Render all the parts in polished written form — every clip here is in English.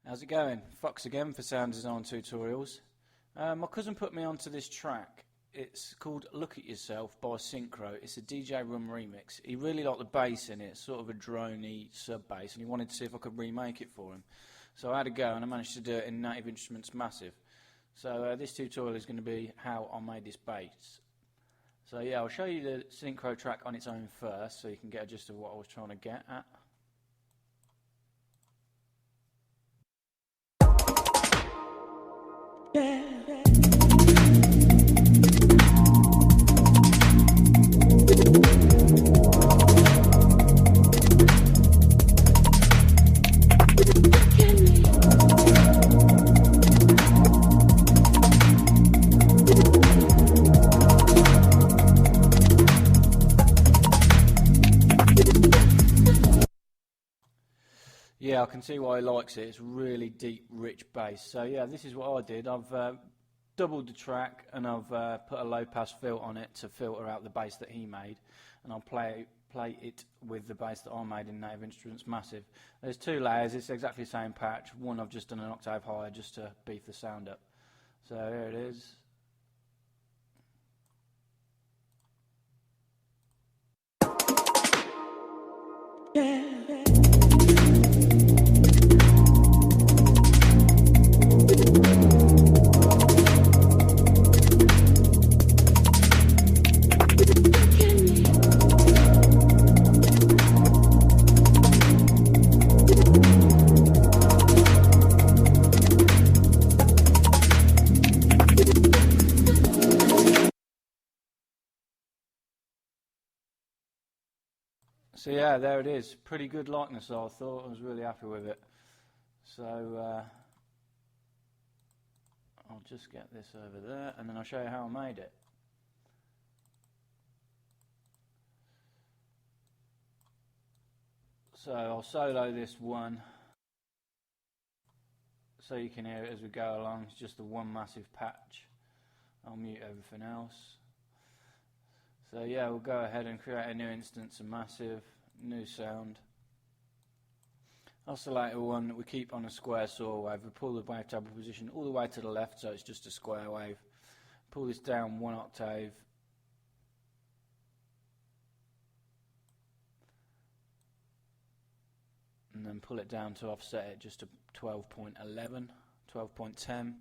How's it going? Fox again for sound design tutorials. My cousin put me onto this track. It's called Look At Yourself by Synkro. It's a DJ Rum remix. He really liked the bass in it, sort of a droney sub bass, and he wanted to see if I could remake it for him. So I had a go and I managed to do it in Native Instruments Massive. So this tutorial is going to be how I made this bass. So yeah, I'll show you the Synkro track on its own first so you can get a gist of what I was trying to get at. Yeah, I can see why he likes it. It's really deep, rich bass. So yeah, this is what I did. I've doubled the track and I've put a low-pass filter on it to filter out the bass that he made, and I'll play it with the bass that I made in Native Instruments Massive. There's two layers. It's exactly the same patch. One I've just done an octave higher just to beef the sound up. So here it is. So yeah, there it is. Pretty good likeness, I thought. I was really happy with it. So I'll just get this over there and then I'll show you how I made it. So I'll solo this one so you can hear it as we go along. It's just the one massive patch. I'll mute everything else. So yeah, we'll go ahead and create a new instance of Massive, new sound. Oscillator one that we keep on a square saw wave. We pull the wavetable position all the way to the left so it's just a square wave. Pull this down one octave. And then pull it down to offset it just to 12.11, 12.10.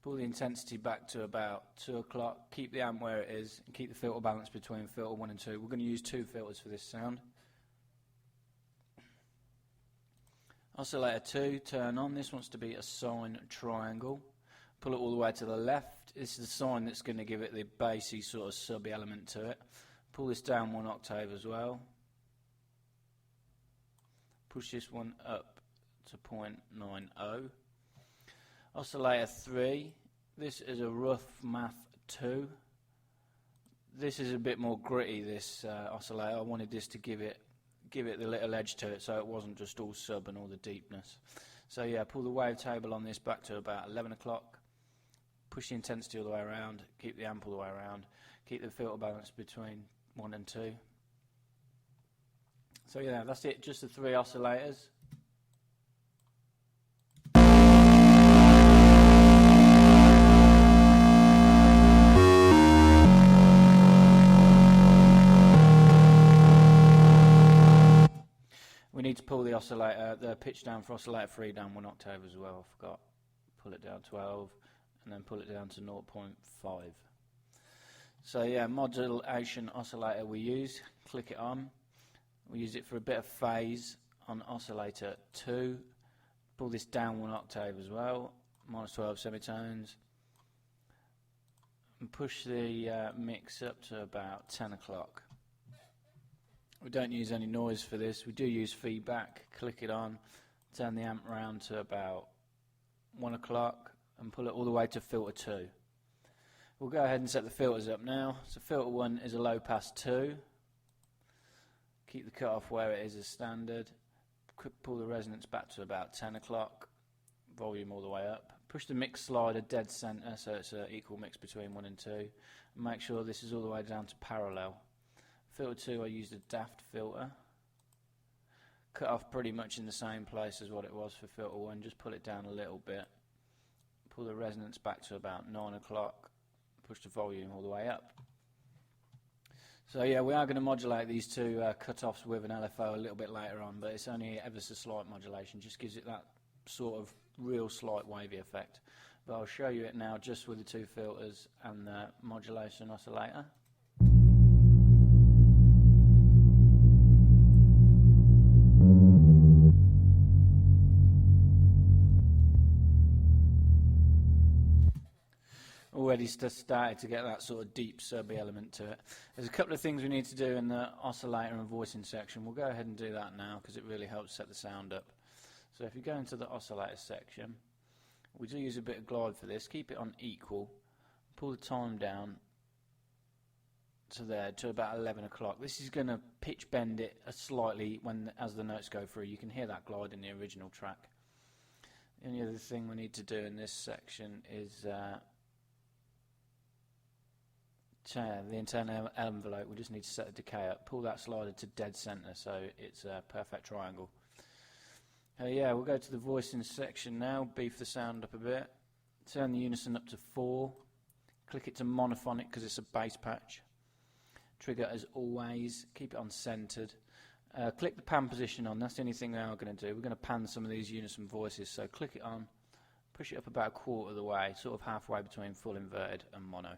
Pull the intensity back to about 2 o'clock, keep the amp where it is, and keep the filter balance between filter 1 and 2. We're going to use 2 filters for this sound. Oscillator 2, turn on. This wants to be a sine triangle. Pull it all the way to the left. This is the sine that's going to give it the bassy sort of sub element to it. Pull this down 1 octave as well. Push this one up to 0.90. Oscillator 3, this is a rough math 2. This is a bit more gritty, this oscillator. I wanted this to give it the little edge to it so it wasn't just all sub and all the deepness. So yeah, pull the wavetable on this back to about 11 o'clock. Push the intensity all the way around, keep the amp all the way around, keep the filter balance between 1 and 2. So yeah, that's it, just the 3 oscillators. We need to pull the oscillator, the pitch down for oscillator 3 down 1 octave as well. I forgot. Pull it down 12 and then pull it down to 0.5. So yeah, modulation oscillator we use. Click it on. We use it for a bit of phase on oscillator 2. Pull this down 1 octave as well. -12 semitones. And push the mix up to about 10 o'clock. We don't use any noise for this. We do use feedback. Click it on, turn the amp round to about 1 o'clock and pull it all the way to filter 2. We'll go ahead and set the filters up now. So filter 1 is a low pass 2. Keep the cutoff where it is as standard. Pull the resonance back to about 10 o'clock. Volume all the way up. Push the mix slider dead center so it's an equal mix between 1 and 2. And make sure this is all the way down to parallel. Filter 2, I used a daft filter. cutoff pretty much in the same place as what it was for filter 1, just pull it down a little bit, pull the resonance back to about 9 o'clock, push the volume all the way up. So yeah, we are going to modulate these two cutoffs with an LFO a little bit later on, but it's only ever so slight modulation, just gives it that sort of real slight wavy effect. But I'll show you it now just with the two filters and the modulation oscillator. Already started to get that sort of deep subby element to it. There's a couple of things we need to do in the oscillator and voicing section. We'll go ahead and do that now because it really helps set the sound up. So if you go into the oscillator section, we do use a bit of glide for this. Keep it on equal. Pull the time down to there to about 11 o'clock. This is going to pitch bend it slightly as the notes go through. You can hear that glide in the original track. The only other thing we need to do in this section is the internal envelope. We just need to set the decay up. Pull that slider to dead center so it's a perfect triangle. Yeah, we'll go to the voicing section now, beef the sound up a bit, turn the unison up to 4, click it to monophonic because it's a bass patch, trigger as always, keep it on centered, click the pan position on, that's the only thing we are going to do. We're going to pan some of these unison voices, so click it on, push it up about a quarter of the way, sort of halfway between full inverted and mono.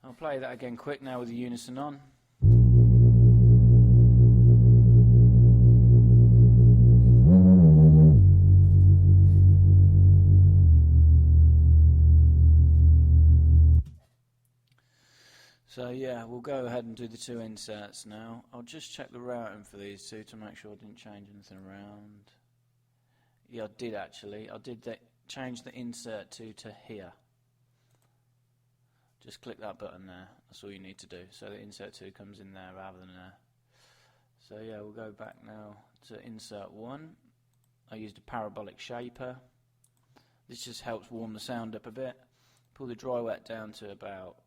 I'll play that again quick now with the unison on. So yeah, we'll go ahead and do the two inserts now. I'll just check the routing for these two to make sure I didn't change anything around. Yeah, I did actually. I did change the insert to here. Just click that button there. That's all you need to do. So the insert 2 comes in there rather than there. So yeah, we'll go back now to insert 1. I used a parabolic shaper. This just helps warm the sound up a bit. Pull the dry wet down to about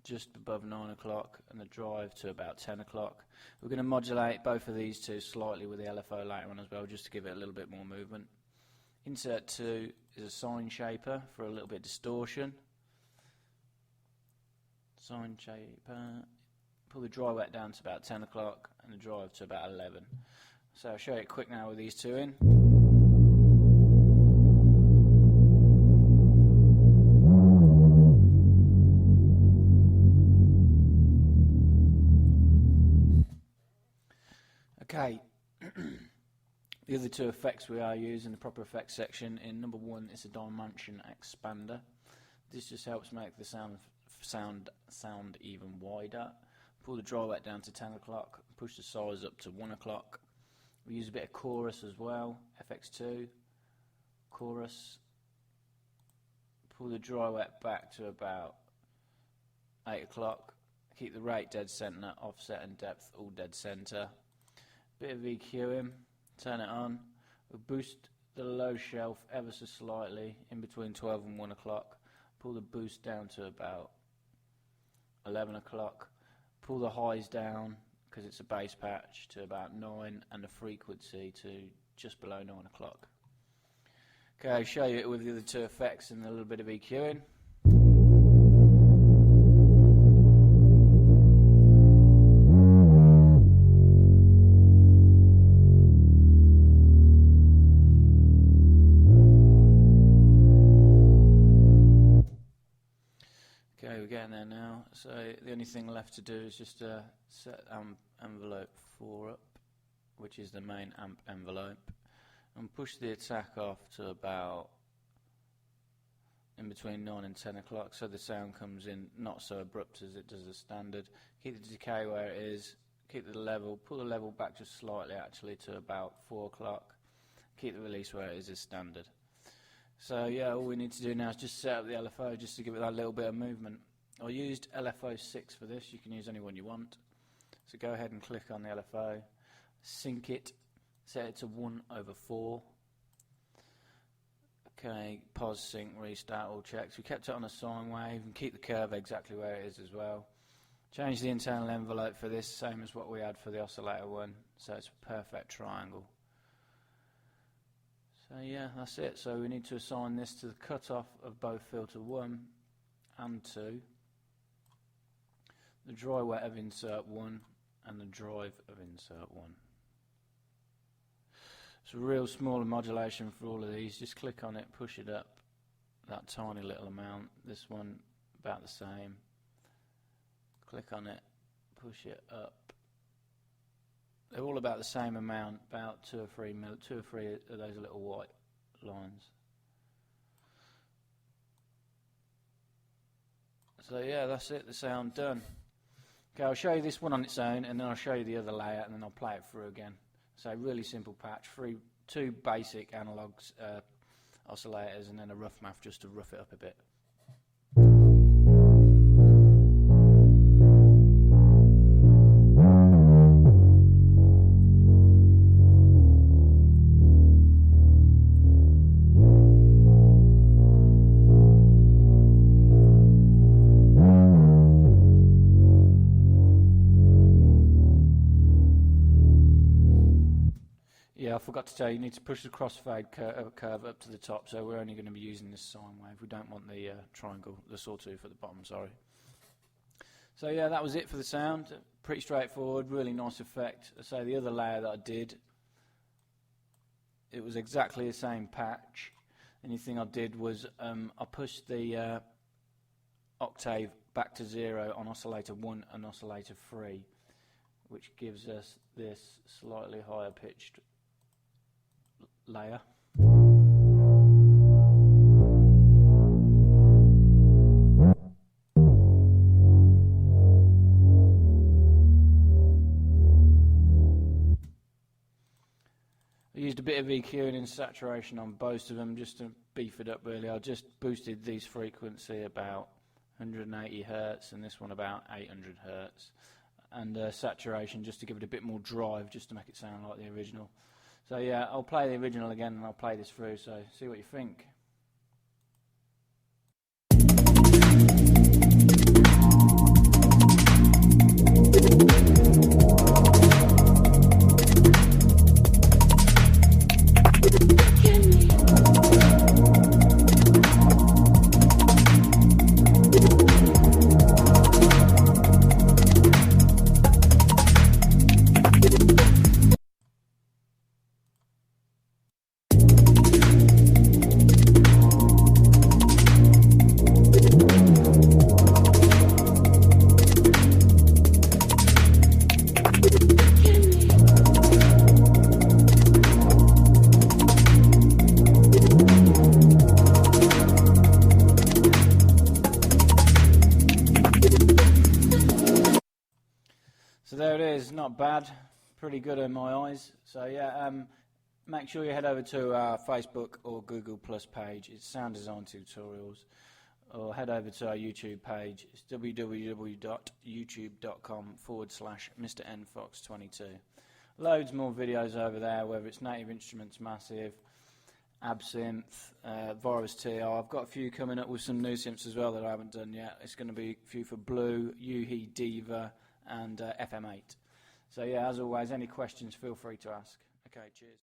just above 9 o'clock and the drive to about 10 o'clock. We're going to modulate both of these two slightly with the LFO later on as well, just to give it a little bit more movement. Insert 2 is a sine shaper for a little bit of distortion. Sine shaper. Pull the dry wet down to about 10 o'clock and the drive to about 11. So I'll show you it quick now with these two in. Okay, the other two effects we are using, the proper effects section, in number 1 is a dimension expander. This just helps make the sound even wider. Pull the dry wet down to 10 o'clock, push the size up to 1 o'clock. We use a bit of chorus as well, FX2, chorus. Pull the dry wet back to about 8 o'clock. Keep the rate dead center, offset and depth all dead center. Bit of EQing, turn it on. We'll boost the low shelf ever so slightly in between 12 and 1 o'clock. Pull the boost down to about 11 o'clock. Pull the highs down, because it's a bass patch, to about 9 and the frequency to just below 9 o'clock. Okay, I'll show you it with the other two effects and a little bit of EQing. Okay, we're getting there now. So the only thing left to do is just set envelope 4 up, which is the main amp envelope, and push the attack off to about in between 9 and 10 o'clock, so the sound comes in not so abrupt as it does the standard. Keep the decay where it is, keep the level, pull the level back just slightly actually to about 4 o'clock, keep the release where it is as standard. So yeah, all we need to do now is just set up the LFO just to give it that little bit of movement. I used LFO 6 for this, you can use any one you want. So go ahead and click on the LFO, sync it, set it to 1/4. Okay, pause, sync, restart, all checks. We kept it on a sine wave and keep the curve exactly where it is as well. Change the internal envelope for this, same as what we had for the oscillator one, so it's a perfect triangle. So yeah, that's it. So we need to assign this to the cutoff of both filter 1 and 2, the dry wet of insert 1 and the drive of insert 1. It's a real smaller modulation for all of these. Just click on it, push it up that tiny little amount. This one about the same. Click on it, push it up. They're all about the same amount, about 2 or 3 of those little white lines. So yeah, that's it, the sound done. Okay, I'll show you this one on its own, and then I'll show you the other layout, and then I'll play it through again. So really simple patch, 2 basic analogs, oscillators, and then a rough math just to rough it up a bit. Yeah, I forgot to tell you, you need to push the crossfade curve up to the top, so we're only going to be using this sine wave. We don't want the triangle, the sawtooth at the bottom, sorry. So yeah, that was it for the sound. Pretty straightforward, really nice effect. So the other layer that I did, it was exactly the same patch. The only thing I did was I pushed the octave back to 0 on oscillator 1 and oscillator 3, which gives us this slightly higher pitched layer. I used a bit of EQing and saturation on both of them just to beef it up really. I just boosted these frequency about 180 Hertz and this one about 800 Hertz. And saturation just to give it a bit more drive, just to make it sound like the original. So yeah, I'll play the original again and I'll play this through, so see what you think. So there it is, not bad, pretty good in my eyes. So yeah, make sure you head over to our Facebook or Google Plus page. It's Sound Design Tutorials. Or head over to our YouTube page. It's www.youtube.com/MrNFox22. Loads more videos over there, whether it's Native Instruments Massive, Absynth, Virus TR. I've got a few coming up with some new synths as well that I haven't done yet. It's going to be a few for Blue, Yuhi, Diva, and FM8. So yeah, as always, any questions, feel free to ask. Okay, cheers.